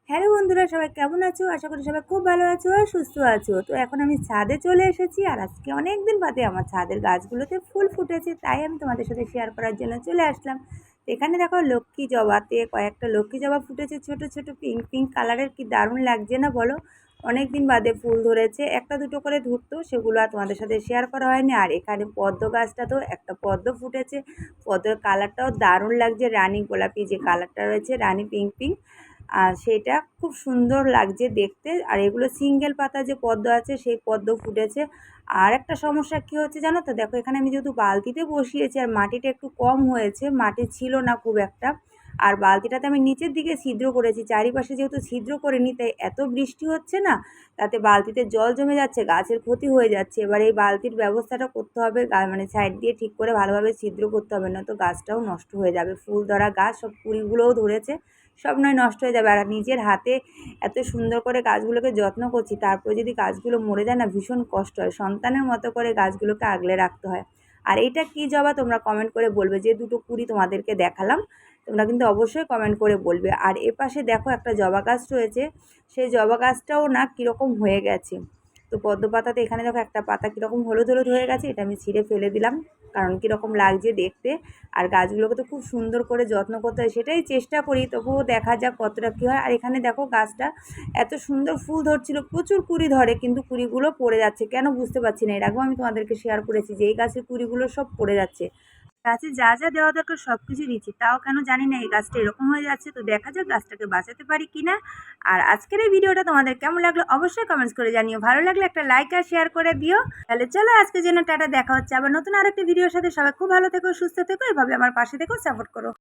Hello বন্ধুরা, সবাই কেমন আছো? আশা করি সবাই খুব ভালো আছো আর সুস্থ আছো। তো এখন আমি ছাদে চলে এসেছি আর আজকে অনেক দিন বাদে আমার ছাদের গাছগুলোতে ফুল ফুটেছে, তাই আমি তোমাদের সাথে শেয়ার করার জন্য চলে আসলাম। তো এখানে দেখো লক্ষ্মী জবাতে কয়েকটা লক্ষ্মী জবা ফুটেছে, ছোট ছোট পিঙ্ক পিঙ্ক কালারের, কি দারুণ লাগছে না বলো? অনেক দিন বাদে ফুল ধরেছে, একটা দুটো করে ধরতো, সেগুলো আর তোমাদের সাথে শেয়ার করা হয়নি। আর এখানে পদ্ম গাছটাতেও একটা পদ্ম ফুটেছে, পদ্মর কালারটাও দারুণ লাগছে, রানী গোলাপি যে কালারটা রয়েছে, রানী পিঙ্ক পিঙ্ক, আর সেটা খুব সুন্দর লাগছে দেখতে। আর এগুলো সিঙ্গেল পাতা যে পদ্ম আছে সেই পদ্ম ফুটেছে। আর একটা সমস্যা কী হচ্ছে জানো তো, দেখো এখানে আমি যেহেতু বালতিতে বসিয়েছি আর মাটিটা একটু কম হয়েছে, মাটি ছিল না খুব একটা, আর বালতিটাতে আমি নিচের দিকে ছিদ্র করেছি, চারিপাশে যেহেতু ছিদ্র করিনি তাই এত বৃষ্টি হচ্ছে না, তাতে বালতিতে জল জমে যাচ্ছে, গাছের ক্ষতি হয়ে যাচ্ছে। এবার এই বালতির ব্যবস্থাটা করতে হবে, মানে সাইড দিয়ে ঠিক করে ভালোভাবে ছিদ্র করতে হবে, না তো গাছটাও নষ্ট হয়ে যাবে। ফুল ধরা গাছ, সব কুড়িগুলোও ধরেছে, সব নয় নষ্ট হয়ে যাবে। আর নিজের হাতে এত সুন্দর করে গাছগুলোকে যত্ন করছি, তারপরে যদি গাছগুলো মরে যায় না, ভীষণ কষ্ট হয়। সন্তানের মতো করে গাছগুলোকে আগলে রাখতে হয়। আর এইটা কী জবা তোমরা কমেন্ট করে বলবে, যে দুটো কুড়ি তোমাদেরকে দেখালাম, তোমরা কিন্তু অবশ্যই কমেন্ট করে বলবে। আর এপাশে দেখো একটা জবা গাছ রয়েছে, সেই জবা গাছটাও না কীরকম হয়ে গেছে। তো পদ্ম পাতাতে এখানে দেখো একটা পাতা কীরকম হলুদ হলুদ হয়ে গেছে, এটা আমি ছিঁড়ে ফেলে দিলাম, কারণ কীরকম লাগছে দেখতে। আর গাছগুলোকে তো খুব সুন্দর করে যত্ন করতে হয়, সেটাই চেষ্টা করি, তবুও দেখা যাক কতটা কী হয়। আর এখানে দেখো গাছটা এত সুন্দর ফুল ধরছিল, প্রচুর কুড়ি ধরে, কিন্তু কুড়িগুলো পড়ে যাচ্ছে কেন বুঝতে পারছি না। এর আগেও আমি তোমাদেরকে শেয়ার করেছি যে এই গাছের কুড়িগুলো সব পড়ে যাচ্ছে। গাছে যা যা দেওয়া দরকার সব কিছু দিচ্ছি, তাও কেন জানি না এই গাছটা এরকম হয়ে যাচ্ছে। তো দেখা যাক গাছটাকে বাঁচাতে পারি কিনা। আর আজকের এই ভিডিওটা তোমাদের কেমন লাগলো অবশ্যই কমেন্টস করে জানিও, ভালো লাগলে একটা লাইক আর শেয়ার করে দিও। তাহলে চলো আজকের জন্য টাটা, দেখা হচ্ছে আবার নতুন আরেকটি ভিডিওর সাথে। সবাই খুব ভালো থেকো, সুস্থ থেকো, এভাবে আমার পাশে থেকো, সাপোর্ট করো।